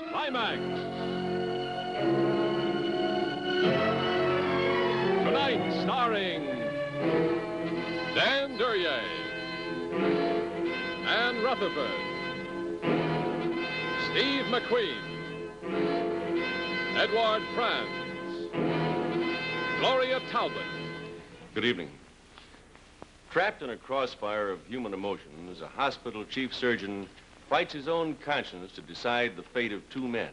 Climax. Tonight, starring Dan Duryea, Ann Rutherford, Steve McQueen, Edward Franz, Gloria Talbot. Good evening. Trapped in a crossfire of human emotions, a hospital chief surgeon fights his own conscience to decide the fate of two men.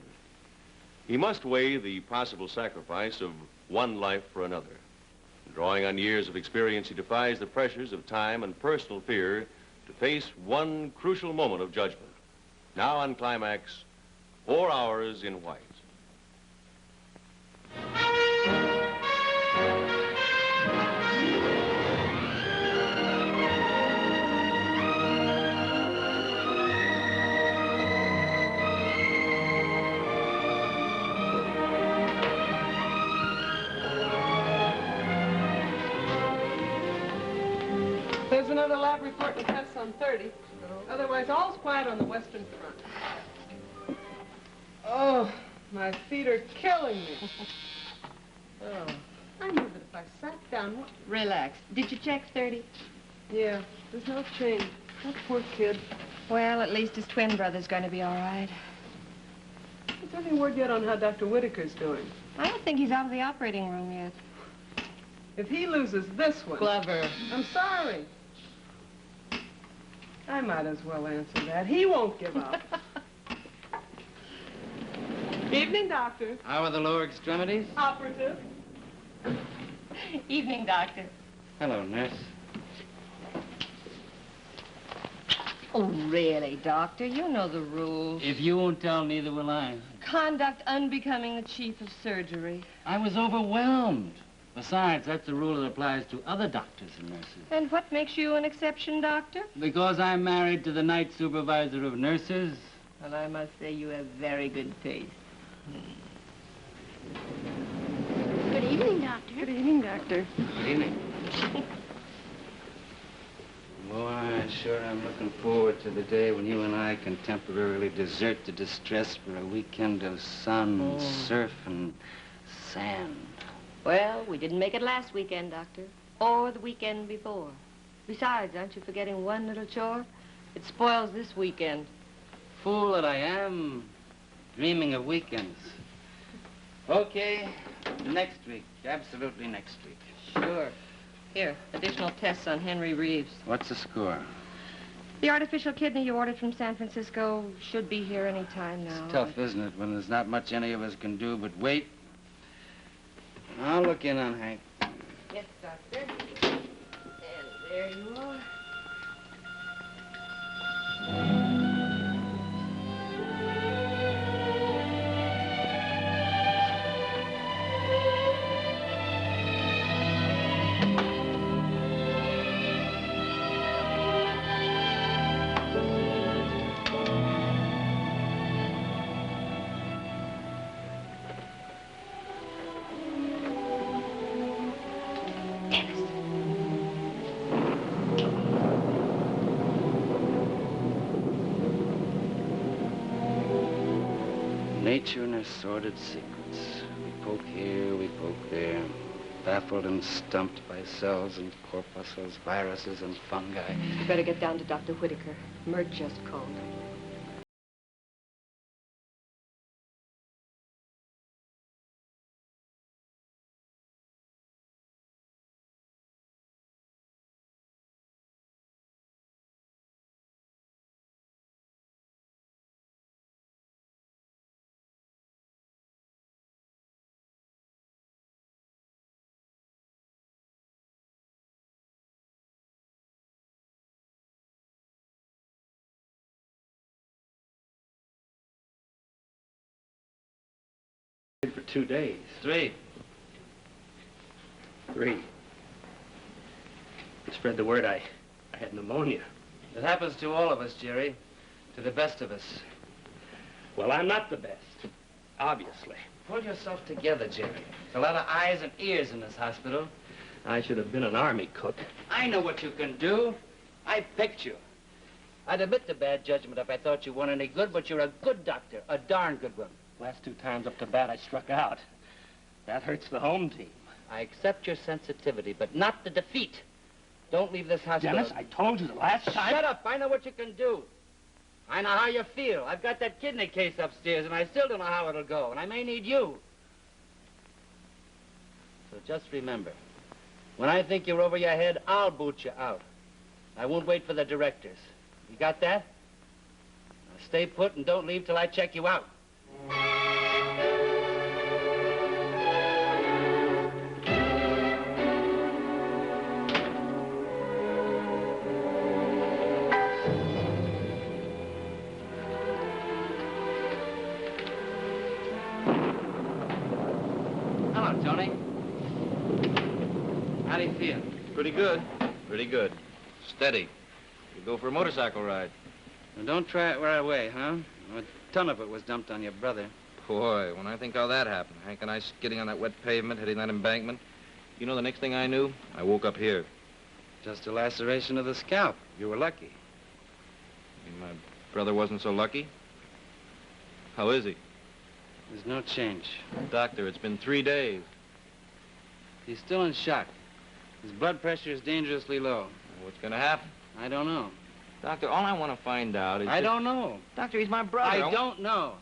He must weigh the possible sacrifice of one life for another. Drawing on years of experience, he defies the pressures of time and personal fear to face one crucial moment of judgment. Now on Climax, 4 Hours in White. There's another lab report and tests on 30. Otherwise, all's quiet on the Western Front. Oh, my feet are killing me. Oh. I knew that if I sat down... Relax. Did you check 30? Yeah, there's no change. That poor kid. Well, at least his twin brother's going to be all right. Is there any word yet on how Dr. Whitaker's doing? I don't think he's out of the operating room yet. If he loses this one... Clever. I'm sorry. I might as well answer that. He won't give up. Evening, doctor. How are the lower extremities? Operative. Evening, doctor. Hello, nurse. Oh, really, doctor? You know the rules. If you won't tell, neither will I. Conduct unbecoming the chief of surgery. I was overwhelmed. Besides, that's a rule that applies to other doctors and nurses. And what makes you an exception, doctor? Because I'm married to the night supervisor of nurses. Well, I must say you have very good taste. Good evening, Doctor. Good evening, doctor. Good evening. Boy, sure I'm looking forward to the day when you and I can temporarily desert the distress for a weekend of sun, surf, and sand. Well, we didn't make it last weekend, doctor. Or the weekend before. Besides, aren't you forgetting one little chore? It spoils this weekend. Fool that I am, dreaming of weekends. Okay, next week. Absolutely next week. Sure. Here, additional tests on Henry Reeves. What's the score? The artificial kidney you ordered from San Francisco should be here any time now. It's tough, isn't it, when there's not much any of us can do but wait? I'll look in on Hank. Yes, doctor. And there you are. Nature and her sordid secrets. We poke here, we poke there, baffled and stumped by cells and corpuscles, viruses and fungi. You better get down to Dr. Whitaker. Mert just called. For 2 days. 3. 3. Spread the word I had pneumonia. It happens to all of us, Jerry. To the best of us. Well, I'm not the best, obviously. Pull yourself together, Jerry. There's a lot of eyes and ears in this hospital. I should have been an army cook. I know what you can do. I picked you. I'd admit to bad judgment if I thought you weren't any good, but you're a good doctor, a darn good one. Last 2 times up to bat, I struck out. That hurts the home team. I accept your sensitivity, but not the defeat. Don't leave this hospital. Dennis, I told you the last time. Shut up. I know what you can do. I know how you feel. I've got that kidney case upstairs, and I still don't know how it'll go, and I may need you. So just remember, when I think you're over your head, I'll boot you out. I won't wait for the directors. You got that? Now stay put and don't leave till I check you out. Hello, Tony. How do you feel? Pretty good. Pretty good. Steady. You go for a motorcycle ride. Well, don't try it right away, huh? A ton of it was dumped on your brother. Boy, when I think how that happened, Hank and I skidding on that wet pavement, hitting that embankment, you know the next thing I knew? I woke up here. Just a laceration of the scalp. You were lucky. And my brother wasn't so lucky. How is he? There's no change. Doctor, it's been 3 days. He's still in shock. His blood pressure is dangerously low. What's gonna happen? I don't know. Doctor, all I want to find out is I don't know. Doctor, he's my brother. I don't know.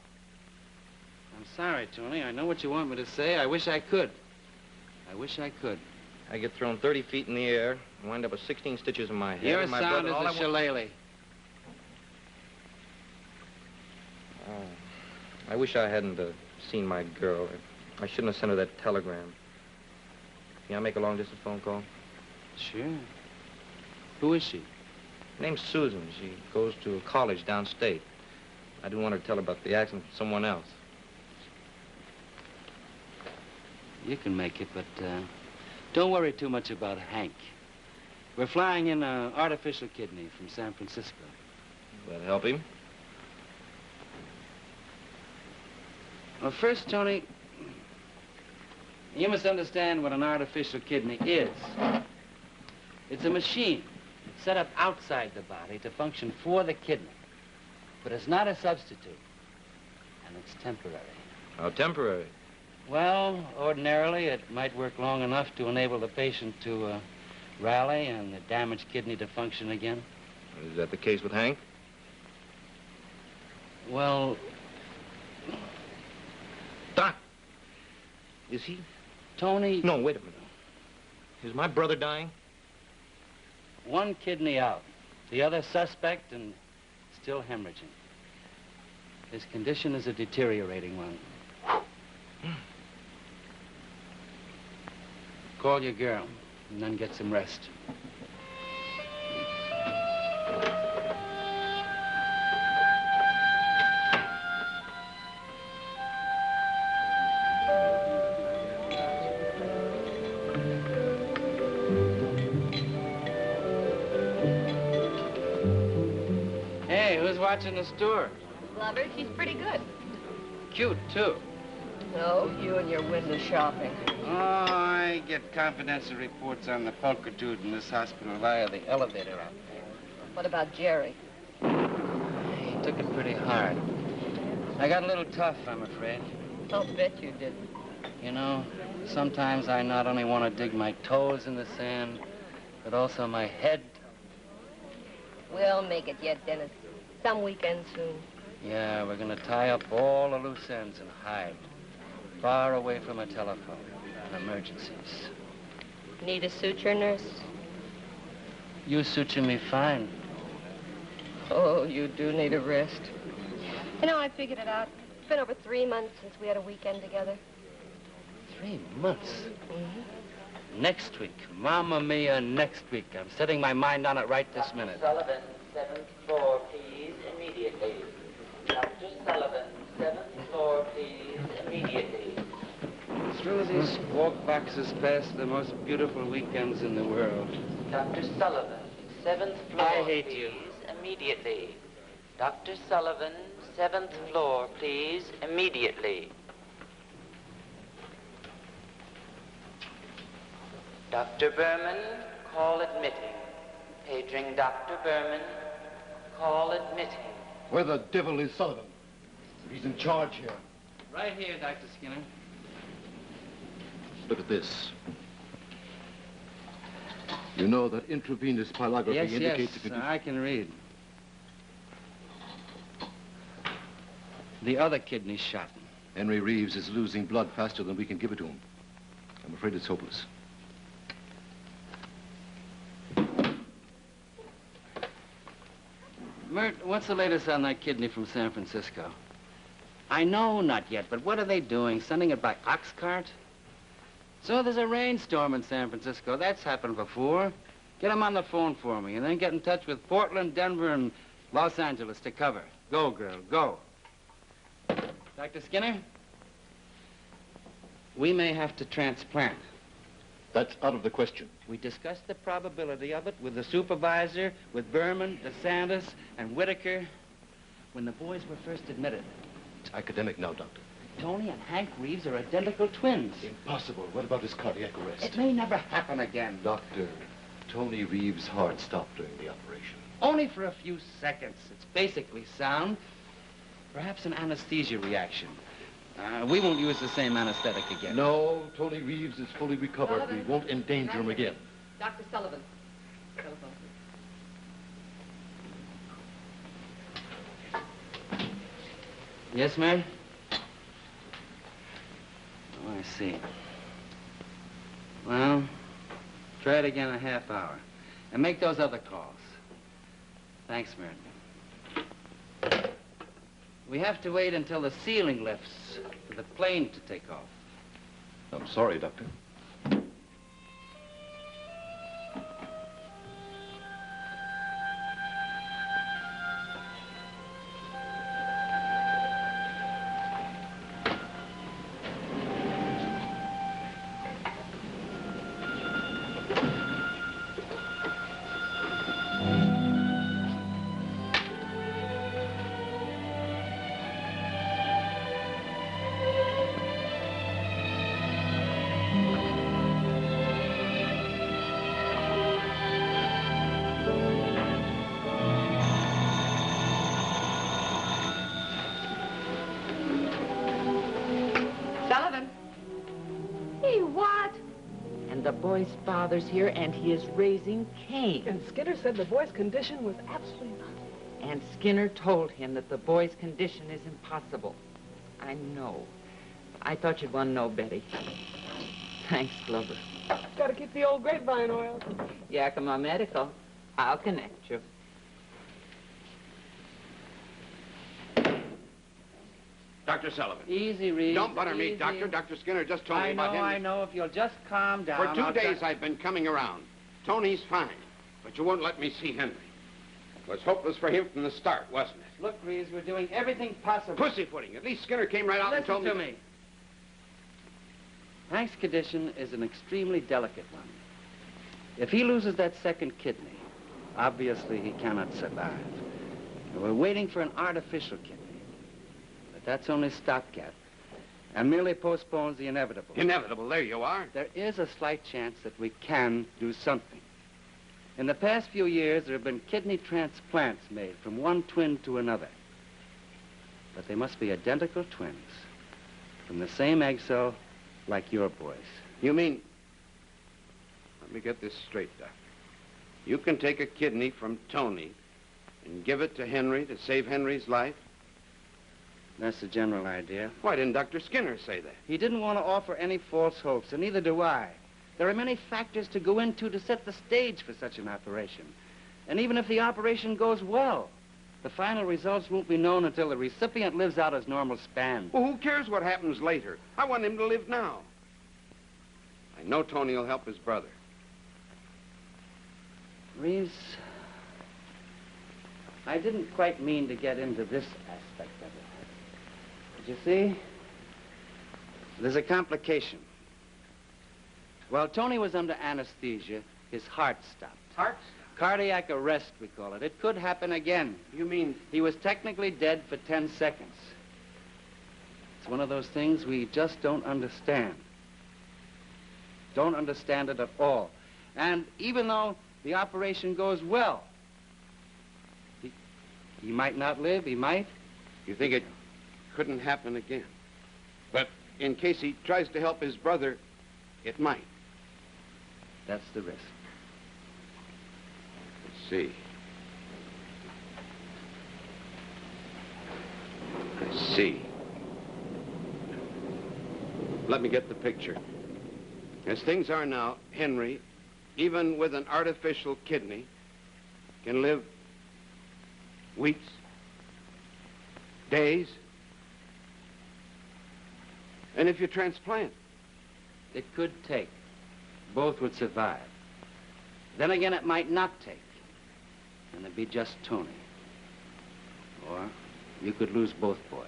I'm sorry, Tony. I know what you want me to say. I wish I could. I wish I could. I get thrown 30 feet in the air and wind up with 16 stitches in my head. Your and my sound brother, is a shillelagh. I wish I hadn't seen my girl. I shouldn't have sent her that telegram. Can I make a long-distance phone call? Sure. Who is she? Her name's Susan. She goes to a college downstate. I didn't want her to tell about the accident to someone else. You can make it, but don't worry too much about Hank. We're flying in an artificial kidney from San Francisco. Will that help him? Well, first, Tony, you must understand what an artificial kidney is. It's a machine set up outside the body to function for the kidney. But it's not a substitute, and it's temporary. How temporary? Well, ordinarily, it might work long enough to enable the patient to rally and the damaged kidney to function again. Is that the case with Hank? Well, Doc, is he? Tony... No, wait a minute. Is my brother dying? One kidney out. The other suspect and still hemorrhaging. His condition is a deteriorating one. Call your girl and then get some rest. Watching the store. Love her. She's pretty good. Cute, too. Oh, you and your window shopping. Oh, I get confidential reports on the pulchritude in this hospital via the elevator out there. What about Jerry? He took it pretty hard. I got a little tough, I'm afraid. I'll bet you did. You know, sometimes I not only want to dig my toes in the sand, but also my head. We'll make it yet, Dennis. Some weekend soon. Yeah, we're gonna tie up all the loose ends and hide. Far away from a telephone and emergencies. Need a suture, nurse? You suture me fine. Oh, you do need a rest. You know, I figured it out. It's been over 3 months since we had a weekend together. 3 months? Mm-hmm. Next week. Mamma mia, next week. I'm setting my mind on it right this minute. Sullivan, 7th floor, please, immediately. Dr. Sullivan, 7th floor, please, immediately. Through these walk boxes past the most beautiful weekends in the world. Dr. Sullivan, 7th floor, I hate please, you. Immediately. Dr. Sullivan, 7th floor, please, immediately. Dr. Berman, call admitting. Paging Dr. Berman, call admit him. Where the devil is Sullivan? He's in charge here. Right here, Dr. Skinner. Look at this. You know that intravenous pyrography indicates... Yes, I can read. The other kidney's shot. Henry Reeves is losing blood faster than we can give it to him. I'm afraid it's hopeless. Mert, what's the latest on that kidney from San Francisco? I know not yet, but what are they doing? Sending it by ox cart? So there's a rainstorm in San Francisco. That's happened before. Get them on the phone for me, and then get in touch with Portland, Denver, and Los Angeles to cover. Go, girl, go. Dr. Skinner? We may have to transplant. That's out of the question. We discussed the probability of it with the supervisor, with Berman, DeSantis, and Whitaker when the boys were first admitted. It's academic now, Doctor. Tony and Hank Reeves are identical twins. Impossible. What about his cardiac arrest? It may never happen again. Doctor, Tony Reeves' heart stopped during the operation. Only for a few seconds. It's basically sound. Perhaps an anesthesia reaction. We won't use the same anesthetic again. No, Tony Reeves is fully recovered. Sullivan. We won't endanger him again. Dr. Sullivan. Telephone. Yes, ma'am? Oh, I see. Well, try it again in a half hour. And make those other calls. Thanks, Merton. We have to wait until the ceiling lifts for the plane to take off. I'm sorry, Doctor. Sullivan. Hey, what? And the boy's father's here, and he is raising Cain. And Skinner said the boy's condition was absolutely nothing. And Skinner told him that the boy's condition is impossible. I know. I thought you'd want to know, Betty. Thanks, Glover. Gotta keep the old grapevine oil. Yakima Medical. I'll connect you. Dr. Sullivan. Easy, Reeves. Don't butter me, easy. Doctor. Dr. Skinner just told me I about him. know. If you'll just calm down. For 2 I'll days I've been coming around. Tony's fine, but you won't let me see Henry. It was hopeless for him from the start, wasn't it? Look, Reeves, we're doing everything possible. Pussyfooting. At least Skinner came right out and told Listen to me. Hank's condition is an extremely delicate one. If he loses that second kidney, obviously he cannot survive. And we're waiting for an artificial kidney. But that's only stopgap and merely postpones the inevitable. Inevitable. There you are. There is a slight chance that we can do something. In the past few years, there have been kidney transplants made from one twin to another. But they must be identical twins from the same egg cell like your boys. You mean... Let me get this straight, Doctor. You can take a kidney from Tony and give it to Henry to save Henry's life? That's the general idea. Why didn't Dr. Skinner say that? He didn't want to offer any false hopes, and neither do I. There are many factors to go into to set the stage for such an operation. And even if the operation goes well, the final results won't be known until the recipient lives out his normal span. Well, who cares what happens later? I want him to live now. I know Tony will help his brother. Reeves, I didn't quite mean to get into this aspect of it. But you see, there's a complication. While Tony was under anesthesia, his heart stopped. Heart? Cardiac arrest, we call it. It could happen again. You mean... He was technically dead for 10 seconds. It's one of those things we just don't understand. Don't understand it at all. And even though the operation goes well, He might not live, he might. You think it couldn't happen again? But in case he tries to help his brother, it might. That's the risk. Let's see. I see. Let me get the picture. As things are now, Henry, even with an artificial kidney, can live weeks, days. And if you transplant, It could take. Both would survive. Then again, it might not take. And it'd be just Tony. Or you could lose both boys.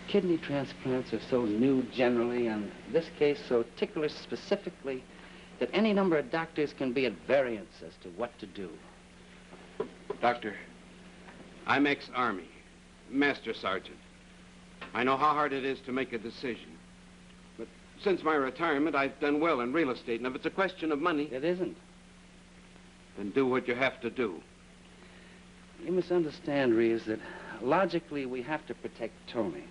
Kidney transplants are so new generally, and in this case so ticklish specifically, that any number of doctors can be at variance as to what to do. Doctor, I'm ex-Army, Master Sergeant. I know how hard it is to make a decision. But since my retirement, I've done well in real estate, and if it's a question of money... It isn't. Then do what you have to do. You must understand, Reeves, that logically we have to protect Tony.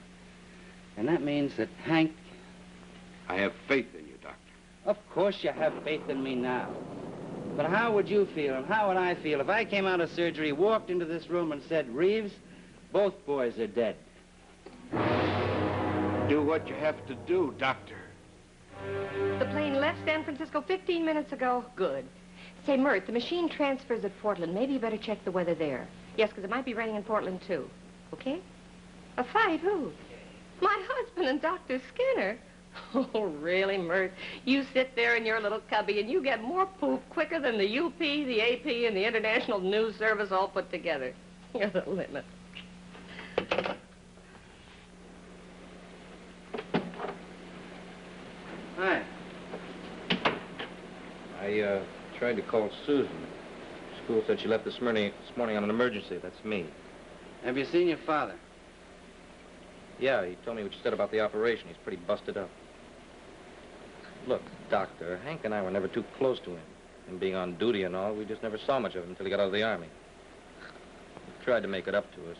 And that means that Hank... I have faith in you, Doctor. Of course you have faith in me now. But how would you feel, and how would I feel if I came out of surgery, walked into this room and said, Reeves, both boys are dead? Do what you have to do, Doctor. The plane left San Francisco 15 minutes ago. Good. Say, Mert, the machine transfers at Portland. Maybe you better check the weather there. Yes, because it might be raining in Portland, too. Okay? A fight? Who? My husband and Dr. Skinner. Oh, really, Mert? You sit there in your little cubby and you get more poop quicker than the UP, the AP, and the International News Service all put together. You're the limit. Hi. I tried to call Susan. School said she left this morning on an emergency. That's me. Have you seen your father? Yeah, he told me what you said about the operation. He's pretty busted up. Look, Doctor, Hank and I were never too close to him. Him being on duty and all, we just never saw much of him until he got out of the Army. He tried to make it up to us.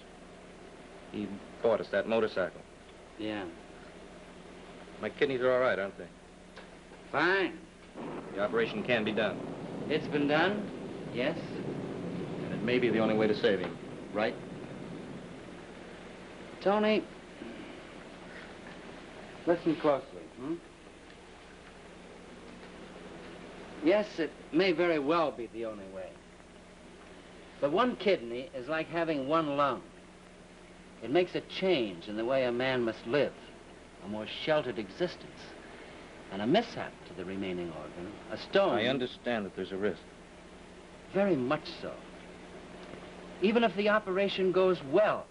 He bought us that motorcycle. Yeah. My kidneys are all right, aren't they? Fine. The operation can be done. It's been done? Yes. And it may be the only way to save him, right? Tony, listen closely, Yes, it may very well be the only way. But one kidney is like having one lung. It makes a change in the way a man must live, a more sheltered existence. And a mishap to the remaining organ, a stone... I understand that there's a risk. Very much so. Even if the operation goes well,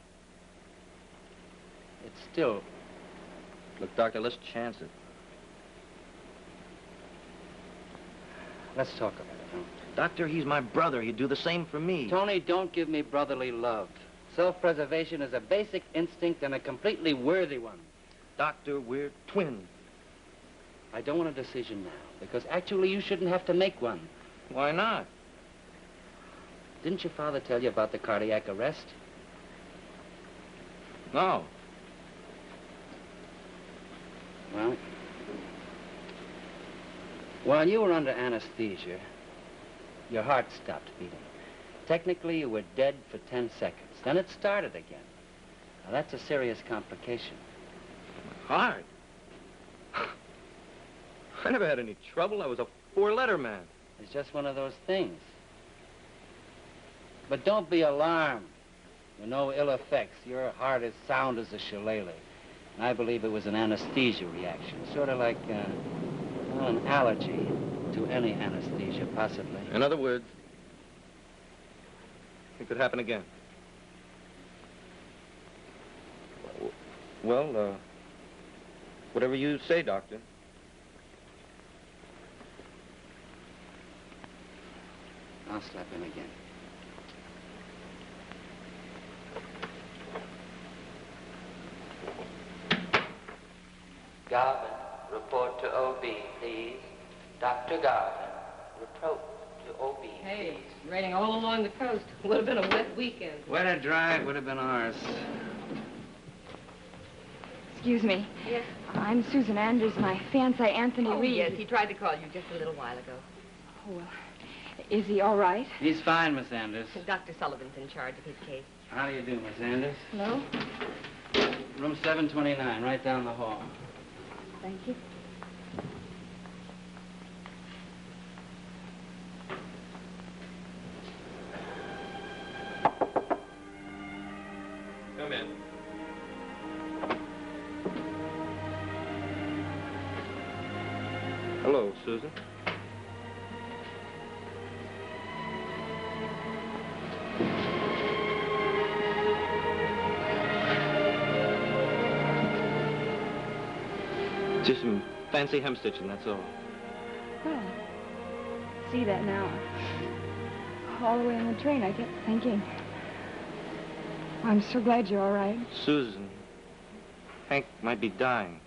it's still... Look, Doctor, let's chance it. Let's talk about it, huh? Doctor, he's my brother. He'd do the same for me. Tony, don't give me brotherly love. Self-preservation is a basic instinct and a completely worthy one. Doctor, we're twins. I don't want a decision now, because actually you shouldn't have to make one. Why not? Didn't your father tell you about the cardiac arrest? No. Well, while you were under anesthesia, your heart stopped beating. Technically, you were dead for 10 seconds. Then it started again. Now, that's a serious complication. My heart? I never had any trouble. I was a four-letter man. It's just one of those things. But don't be alarmed. There are no ill effects. Your heart is sound as a shillelagh. And I believe it was an anesthesia reaction, sort of like well, an allergy to any anesthesia, possibly. In other words, it could happen again. Well, whatever you say, Doctor. I'll slap him again. Garvin, report to OB, please. Dr. Garvin. approach to OB. Hey, it's raining all along the coast. Would have been a wet weekend. Wet or dry, it would have been ours. Excuse me. Yes? I'm Susan Anders, my fiancé, Anthony Reed. Yes, he tried to call you just a little while ago. Oh, well, is he all right? He's fine, Miss Anders. Dr. Sullivan's in charge of his case. How do you do, Miss Anders? Hello? Room 729, right down the hall. Thank you. Come in. Hello, Susan. Just some fancy hemstitching, that's all. Well, see that now. All the way on the train, I kept thinking. I'm so glad you're all right. Susan, Hank might be dying.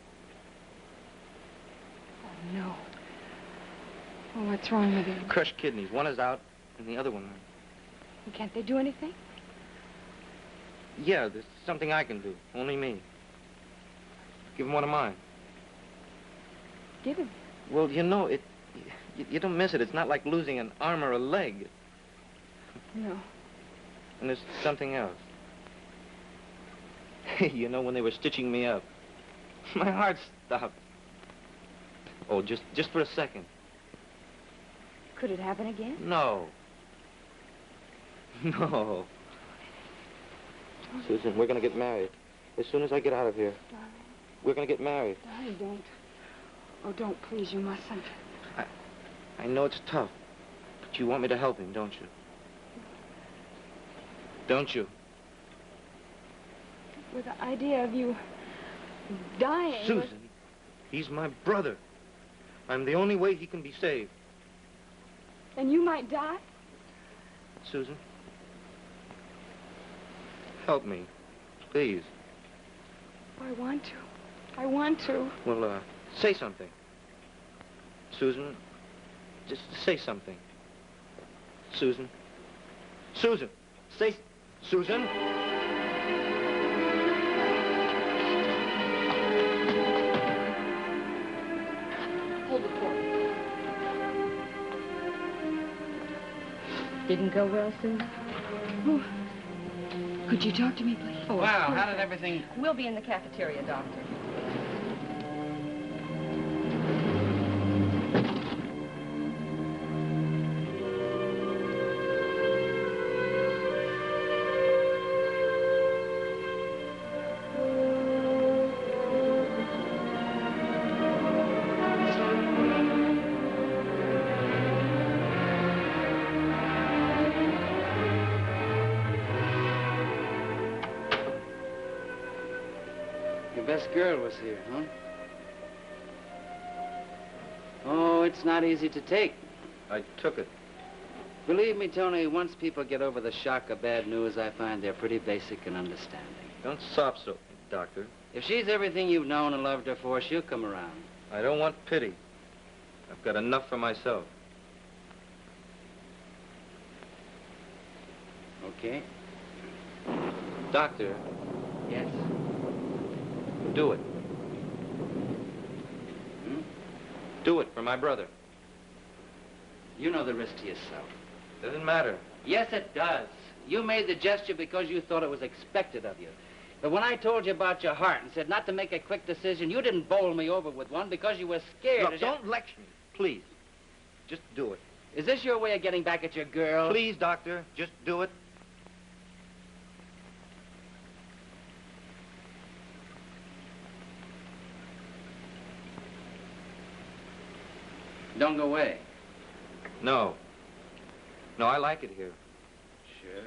Oh, no. Oh, what's wrong with him? Crushed kidneys. One is out, and the other one... Can't they do anything? Yeah, there's something I can do. Only me. Give him one of mine. Give him. Well, you know, you don't miss it. It's not like losing an arm or a leg. No. And there's something else. You know, when they were stitching me up, my heart stopped. Oh, just for a second. Could it happen again? No. No. Susan, we're gonna get married. As soon as I get out of here. Darling. We're gonna get married. Darling, don't. Oh, don't, please, you mustn't. I know it's tough, but you want me to help him, don't you? Don't you? With the idea of you dying... Susan, he's my brother. I'm the only way he can be saved. And you might die? Susan, help me, please. I want to. I want to. Well, say something. Susan, just say something. Susan. Susan, say... Susan? Hold the fort. Didn't go well, Sue? Oh. Could you talk to me, please? Oh, wow, how did everything... We'll be in the cafeteria, Doctor. Best girl was here, huh? Oh, it's not easy to take. I took it. Believe me, Tony, once people get over the shock of bad news, I find they're pretty basic and understanding. Don't sob so, Doctor. If she's everything you've known and loved her for, she'll come around. I don't want pity. I've got enough for myself. Okay. Doctor. Yes? Do it. Do it for my brother. You know the risk to yourself. Doesn't matter. Yes, it does. You made the gesture because you thought it was expected of you. But when I told you about your heart and said not to make a quick decision, you didn't bowl me over with one because you were scared. Look, don't lecture me, please. Just do it. Is this your way of getting back at your girl? Please, Doctor, just do it. Don't go away. No. No, I like it here. Sure.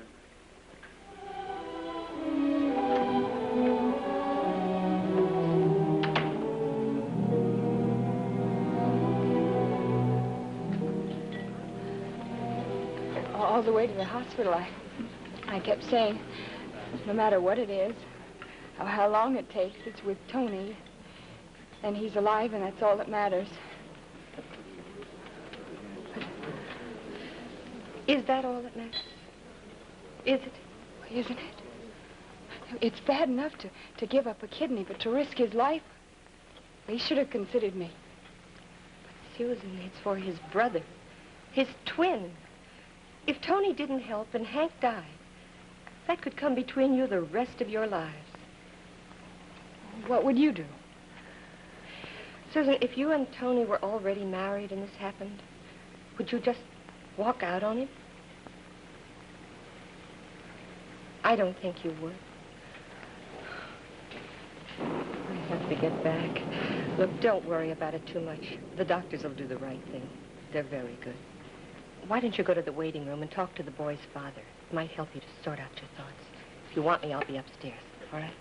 All the way to the hospital, I kept saying, no matter what it is, or how long it takes, it's with Tony. And he's alive, and that's all that matters. Is that all that matters? Is it? Isn't it? It's bad enough to give up a kidney, but to risk his life, he should have considered me. But Susan, it's for his brother, his twin. If Tony didn't help and Hank died, that could come between you the rest of your lives. What would you do? Susan, if you and Tony were already married and this happened, would you just walk out on him? I don't think you would. I have to get back. Look, don't worry about it too much. The doctors will do the right thing. They're very good. Why don't you go to the waiting room and talk to the boy's father? It might help you to sort out your thoughts. If you want me, I'll be upstairs. All right?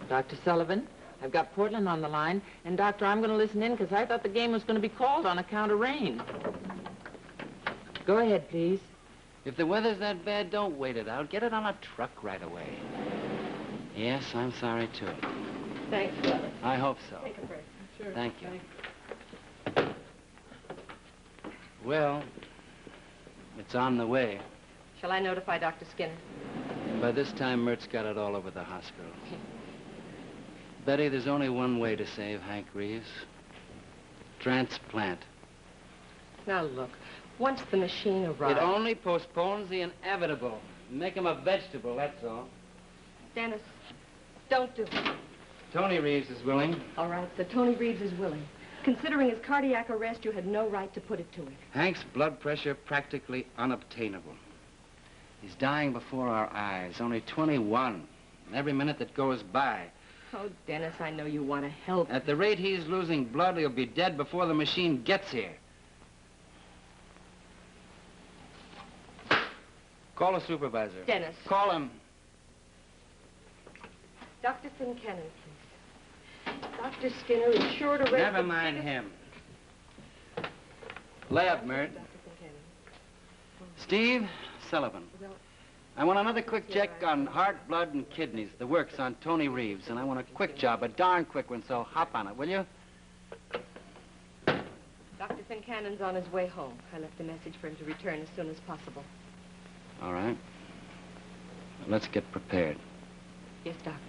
Dr. Sullivan, I've got Portland on the line, and Doctor, I'm going to listen in because I thought the game was going to be called on account of rain. Go ahead, please. If the weather's that bad, don't wait it out. Get it on a truck right away. Yes, I'm sorry, too. Thanks, brother. I hope so. Take a break. Sure. Thank you. Well, it's on the way. Shall I notify Dr. Skinner? By this time, Mert's got it all over the hospital. Betty, there's only one way to save Hank Reeves. Transplant. Now, look, once the machine arrives... It only postpones the inevitable. Make him a vegetable, that's all. Dennis, don't do it. Tony Reeves is willing. All right, so Tony Reeves is willing. Considering his cardiac arrest, you had no right to put it to him. Hank's blood pressure practically unobtainable. He's dying before our eyes, only 21. And every minute that goes by... Oh, Dennis, I know you want to help. At the rate he's losing blood, he'll be dead before the machine gets here. Call the supervisor. Dennis. Call him. Dr. Fincannon, please. Dr. Skinner is sure to raise Never the mind biggest... him. Lay up, Mert. Dr. Fincannon. Steve Sullivan. Well, I want another quick check on heart, blood, and kidneys. The works on Tony Reeves. And I want a quick job, a darn quick one, so hop on it, will you? Dr. Fincannon's on his way home. I left a message for him to return as soon as possible. All right. Let's get prepared. Yes, Doctor.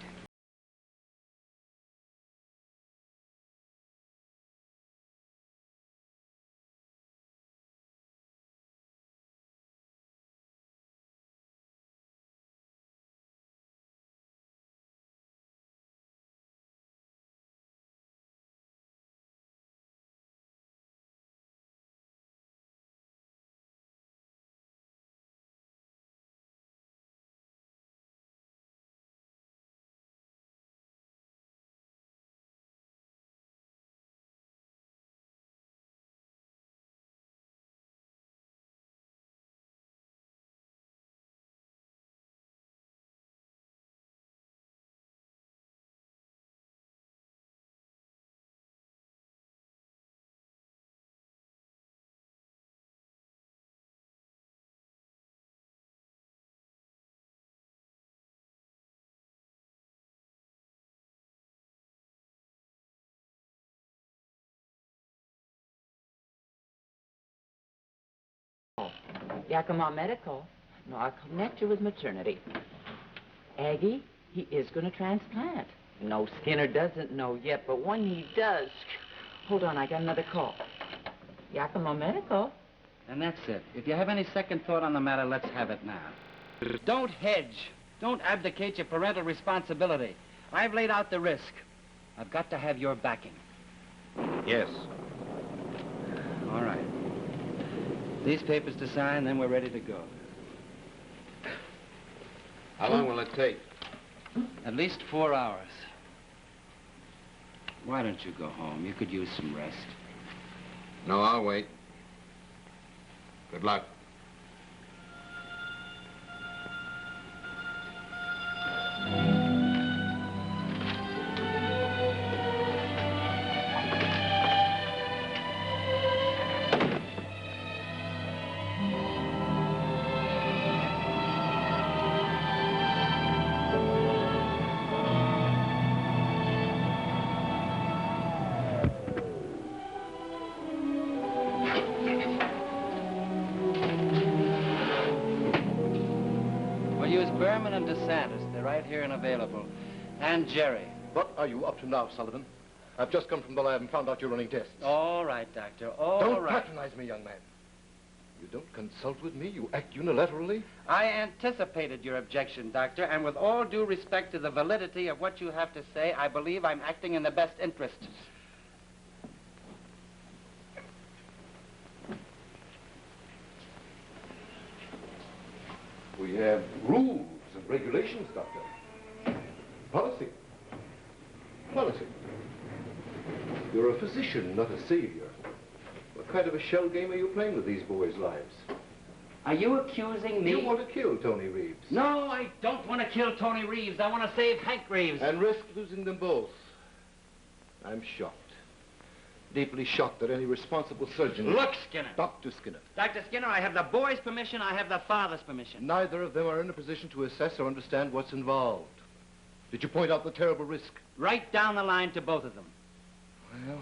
Yakima Medical. No, I'll connect you with maternity. Aggie, he is going to transplant. No, Skinner doesn't know yet, but when he does... Hold on, I got another call. Yakima Medical. And that's it. If you have any second thought on the matter, let's have it now. Don't hedge. Don't abdicate your parental responsibility. I've laid out the risk. I've got to have your backing. Yes. All right. These papers to sign, then we're ready to go. How long will it take? At least 4 hours. Why don't you go home? You could use some rest. No, I'll wait. Good luck. and DeSantis. They're right here and available. And Jerry. What are you up to now, Sullivan? I've just come from the lab and found out you're running tests. All right, Doctor. All Don't right. patronize me, young man. You don't consult with me? You act unilaterally? I anticipated your objection, Doctor, and with all due respect to the validity of what you have to say, I believe I'm acting in the best interest. We have rules and regulations, Doctor. Policy. Policy. You're a physician, not a savior. What kind of a shell game are you playing with these boys' lives? Are you accusing me? You want to kill Tony Reeves. No, I don't want to kill Tony Reeves. I want to save Hank Reeves. And risk losing them both. I'm shocked. Deeply shocked that any responsible surgeon... Look, Skinner. Dr. Skinner. Dr. Skinner, I have the boy's permission, I have the father's permission. Neither of them are in a position to assess or understand what's involved. Did you point out the terrible risk? Right down the line to both of them. Well,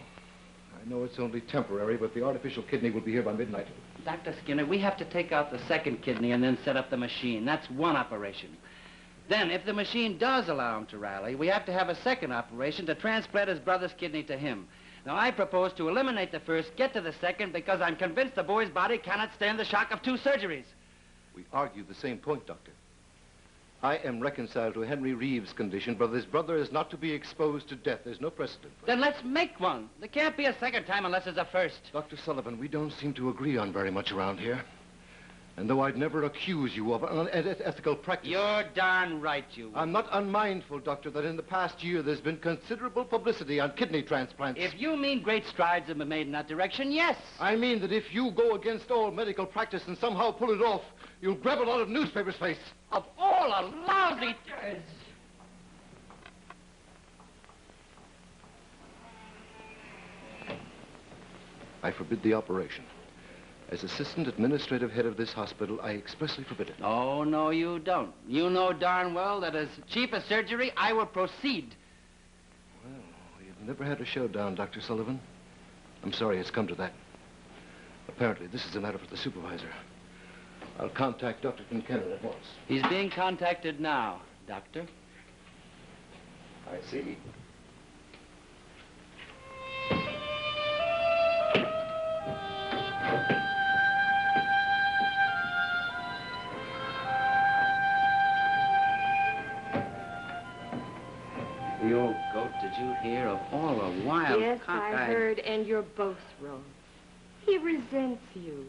I know it's only temporary, but the artificial kidney will be here by midnight. Dr. Skinner, we have to take out the second kidney and then set up the machine. That's one operation. Then, if the machine does allow him to rally, we have to have a second operation to transplant his brother's kidney to him. Now, I propose to eliminate the first, get to the second, because I'm convinced the boy's body cannot stand the shock of 2 surgeries. We argue the same point, Doctor. I am reconciled to Henry Reeves' condition, but his brother is not to be exposed to death. There's no precedent for it. Then let's make one. There can't be a second time unless there's a first. Dr. Sullivan, we don't seem to agree on very much around here. And though I'd never accuse you of unethical practice... You're darn right, you... I'm not unmindful, Doctor, that in the past year there's been considerable publicity on kidney transplants. If you mean great strides have been made in that direction, yes. I mean that if you go against all medical practice and somehow pull it off, you'll grab a lot of newspapers' face. Of all a lousy... I forbid the operation. As assistant administrative head of this hospital, I expressly forbid it. Oh, no, you don't. You know darn well that as chief of surgery, I will proceed. Well, you've never had a showdown, Dr. Sullivan. I'm sorry it's come to that. Apparently, this is a matter for the supervisor. I'll contact Dr. Kincannon at once. He's being contacted now, Doctor. I see. The old goat, did you hear of all the wild Yes, cockeyed... I heard, and you're both wrong. He resents you.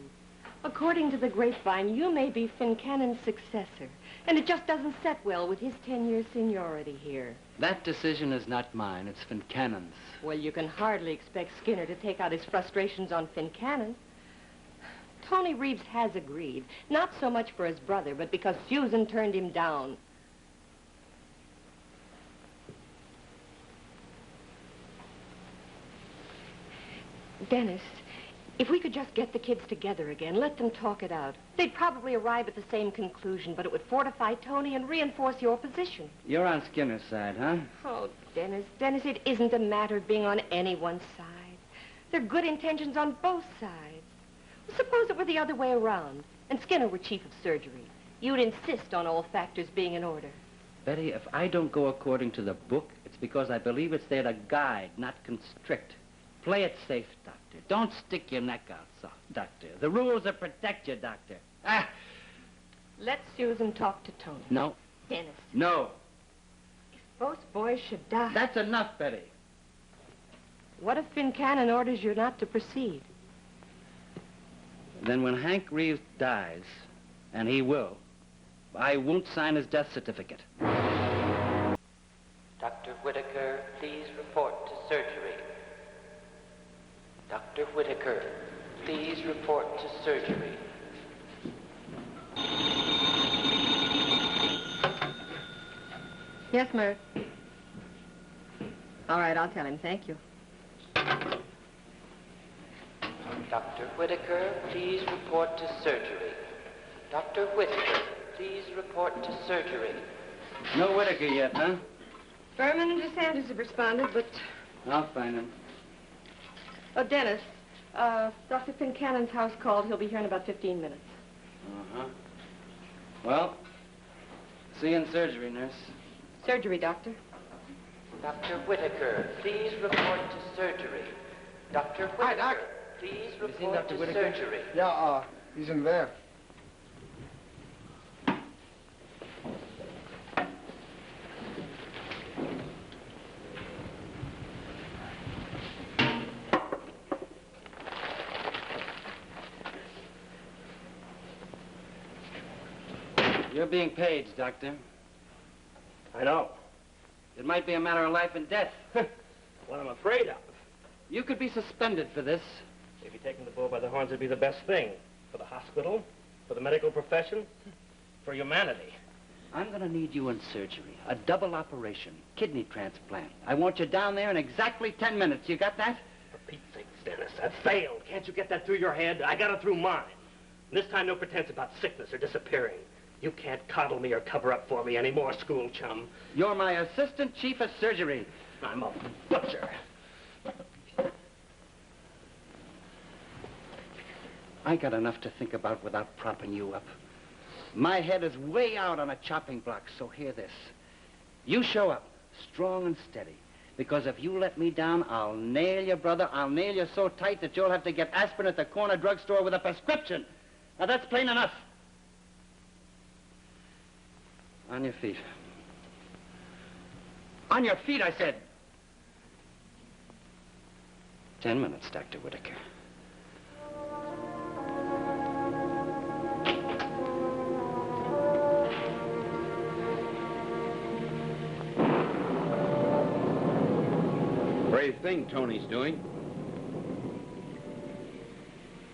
According to the grapevine, you may be Fincannon's successor, and it just doesn't set well with his 10-year seniority here. That decision is not mine, it's Fincannon's. Well, you can hardly expect Skinner to take out his frustrations on Fincannon. Tony Reeves has agreed, not so much for his brother, but because Susan turned him down. Dennis, if we could just get the kids together again, let them talk it out. They'd probably arrive at the same conclusion, but it would fortify Tony and reinforce your position. You're on Skinner's side, huh? Oh, Dennis, it isn't a matter of being on anyone's side. There are good intentions on both sides. Well, suppose it were the other way around, and Skinner were chief of surgery. You'd insist on all factors being in order. Betty, if I don't go according to the book, it's because I believe it's there to guide, not constrict. Play it safe, Doctor. Don't stick your neck out soft, Doctor. The rules are protect you, Doctor. Ah! Let Susan talk to Tony. No. Dennis. No. If both boys should die... That's enough, Betty. What if Fincannon orders you not to proceed? Then when Hank Reeves dies, and he will, I won't sign his death certificate. Dr. Whitaker, please report to surgery. Dr. Whitaker, please report to surgery. Yes, Mert. All right, I'll tell him. Thank you. Dr. Whitaker, please report to surgery. Dr. Whitaker, please report to surgery. No Whitaker yet, huh? Furman and DeSantis have responded, but... I'll find him. Oh, Dennis, Dr. Fincannon's house called. He'll be here in about 15 minutes. Uh-huh. Well, See you in surgery, nurse. Surgery, doctor. Dr. Whitaker, please report to surgery. Dr. Whitaker, Hi, Doc. please Have you seen report Dr. to Whitaker? surgery. Yeah, he's in there. You're being paged, Doctor. I know. It might be a matter of life and death. What I'm afraid of. You could be suspended for this. Maybe taking the bull by the horns would be the best thing. For the hospital, for the medical profession, for humanity. I'm going to need you in surgery. A double operation. Kidney transplant. I want you down there in exactly 10 minutes. You got that? For Pete's sake, Dennis, that failed. Can't you get that through your head? I got it through mine. And this time, no pretense about sickness or disappearing. You can't coddle me or cover up for me anymore, school chum. You're my assistant chief of surgery. I'm a butcher. I got enough to think about without propping you up. My head is way out on a chopping block, so hear this. You show up, strong and steady, because if you let me down, I'll nail you, brother. I'll nail you so tight that you'll have to get aspirin at the corner drugstore with a prescription. Now, that's plain enough. On your feet. On your feet, I said. 10 minutes, Dr. Whitaker. Brave thing Tony's doing.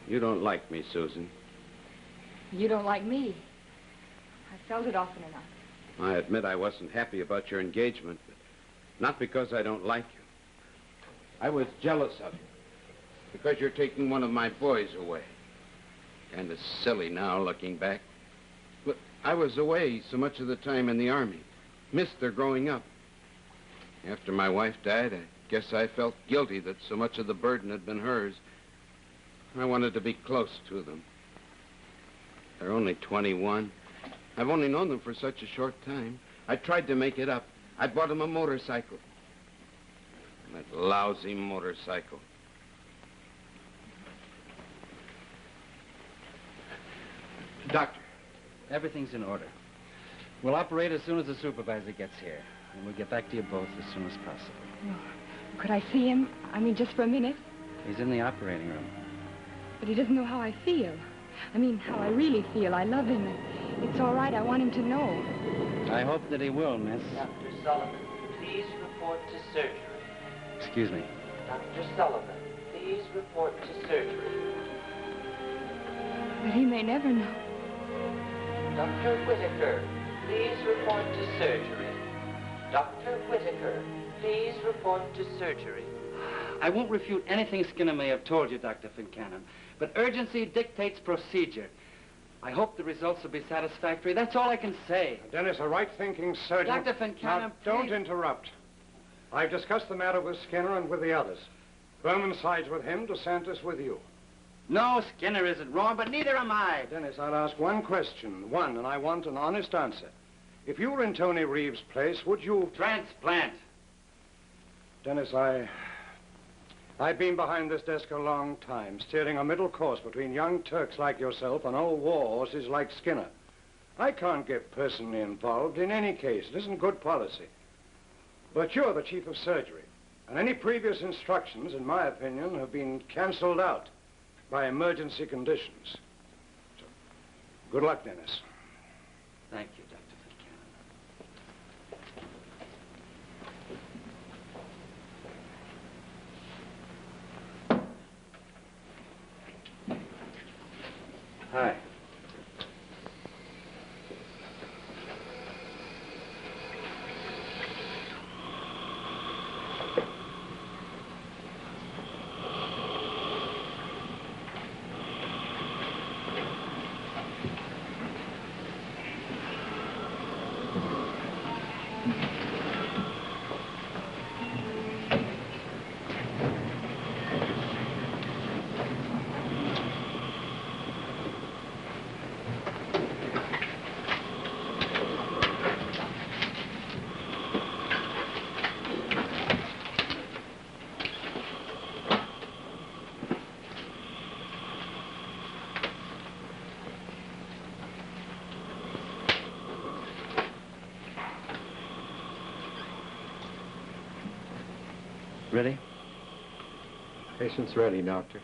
You don't like me, Susan. You don't like me. I felt it often enough. I admit I wasn't happy about your engagement, but not because I don't like you. I was jealous of you, because you're taking one of my boys away. Kind of silly now, looking back. But I was away so much of the time in the Army. Missed their growing up. After my wife died, I guess I felt guilty that so much of the burden had been hers. I wanted to be close to them. They're only 21. I've only known them for such a short time. I tried to make it up. I bought them a motorcycle. That lousy motorcycle. Doctor, everything's in order. We'll operate as soon as the supervisor gets here. And we'll get back to you both as soon as possible. Oh, could I see him? I mean, just for a minute. He's in the operating room. But he doesn't know how I feel. I mean, how I really feel. I love him. It's all right. I want him to know. I hope that he will, miss. Dr. Sullivan, please report to surgery. Excuse me. Dr. Sullivan, please report to surgery. But he may never know. Dr. Whitaker, please report to surgery. Dr. Whitaker, please report to surgery. I won't refute anything Skinner may have told you, Dr. Fincannon, but urgency dictates procedure. I hope the results will be satisfactory. That's all I can say. Dennis, a right-thinking surgeon... Dr. Fincannon, now, don't please. interrupt. I've discussed the matter with Skinner and with the others. Berman sides with him, DeSantis with you. No, Skinner isn't wrong, but neither am I. Dennis, I'll ask one question. One, and I want an honest answer. If you were in Tony Reeves' place, would you... Transplant. Dennis, I've been behind this desk a long time, steering a middle course between young Turks like yourself and old war horses like Skinner. I can't get personally involved in any case. It isn't good policy. But you're the chief of surgery, and any previous instructions, in my opinion, have been canceled out by emergency conditions. So, good luck, Dennis. Thank you, Dr. Fincannon. Hi. Ready? Patient's ready, Doctor.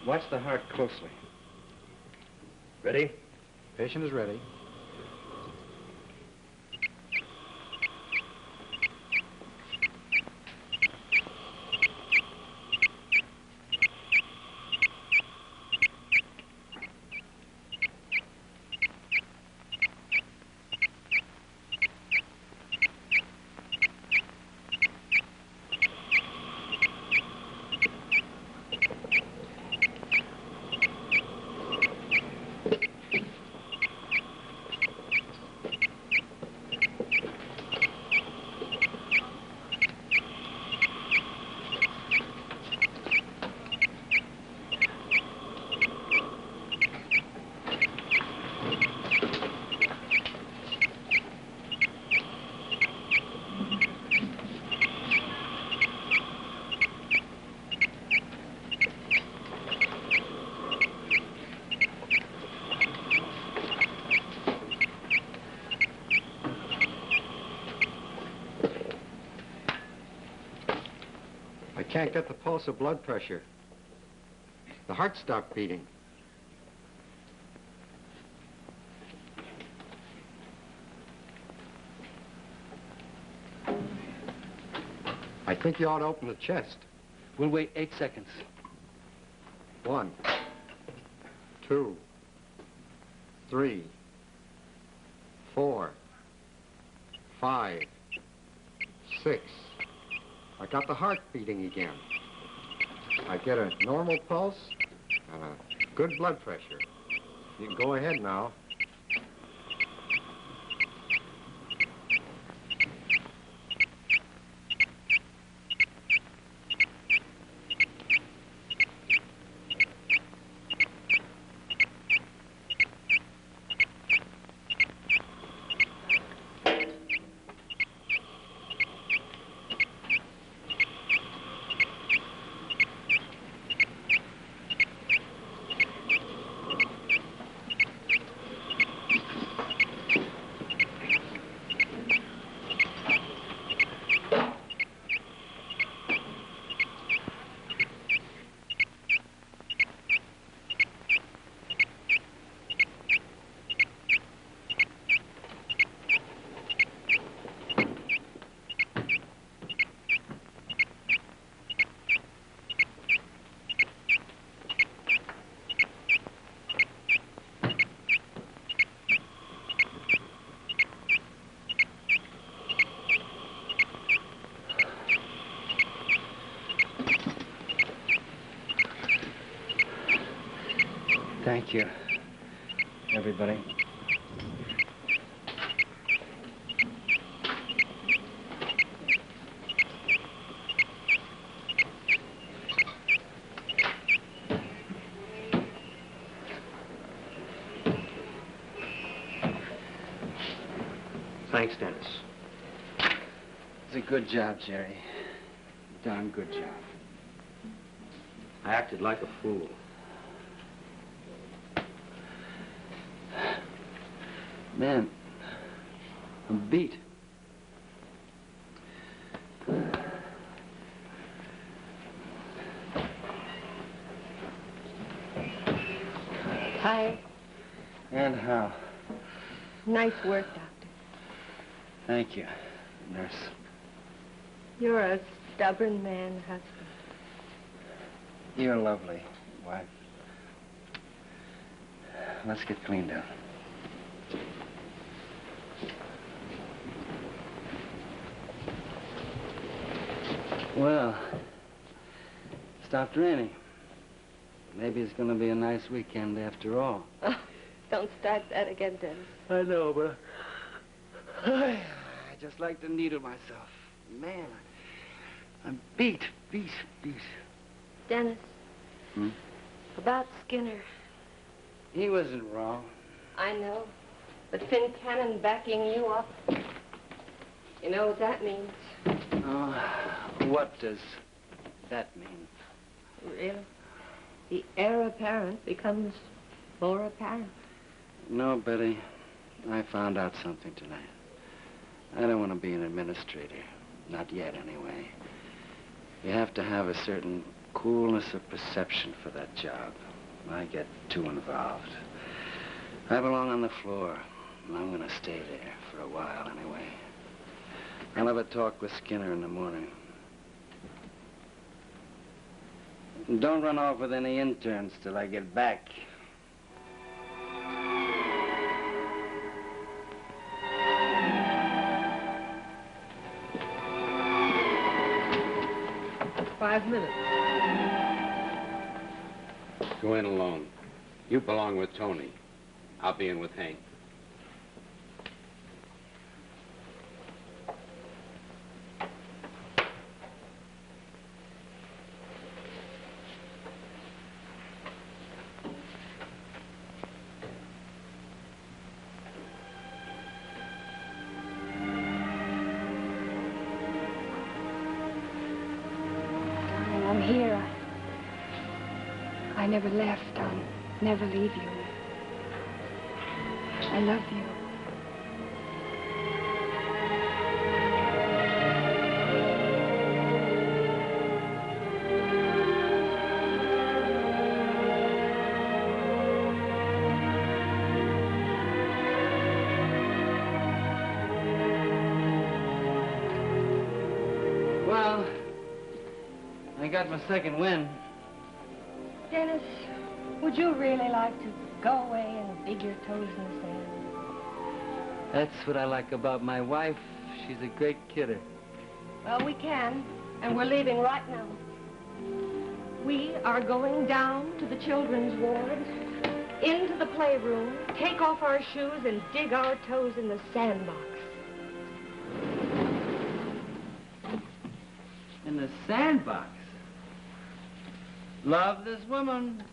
Watch the heart closely. Ready? Patient is ready. Can't get the pulse or blood pressure. The heart stopped beating. I think you ought to open the chest. We'll wait 8 seconds. 1, 2, 3, 4, 5, 6. I got the heart beating again. I get a normal pulse and a good blood pressure. You can go ahead now. Thank you, everybody. Thanks, Dennis. It's a good job, Jerry. Darn good job. I acted like a fool. Man, I'm beat. Hi. And how? Nice work, Doctor. Thank you, nurse. You're a stubborn man, husband. You're lovely, wife. Let's get cleaned up. Well, stopped raining. Maybe it's going to be a nice weekend after all. Oh, don't start that again, Dennis. I know, but I just like to needle myself. Man, I'm beat. Dennis. Hmm? About Skinner. He wasn't wrong. I know. But Finn Cannon backing you up. You know what that means. Oh, what does that mean? Really? The heir apparent becomes more apparent. No, Betty. I found out something tonight. I don't want to be an administrator. Not yet, anyway. You have to have a certain coolness of perception for that job. I get too involved. I belong on the floor, and I'm gonna stay there for a while anyway. I'll have a talk with Skinner in the morning. And don't run off with any interns till I get back. "5 minutes. Go in alone. You belong with Tony. I'll be in with Hank. I'm here. I never left. I'll never leave you. I love you. Well, I got my second win. Dennis, would you really like to go away and dig your toes in the sand? That's what I like about my wife. She's a great kidder. Well, we can, and we're leaving right now. We are going down to the children's ward, into the playroom, take off our shoes, and dig our toes in the sandbox. In the sandbox? Love this woman.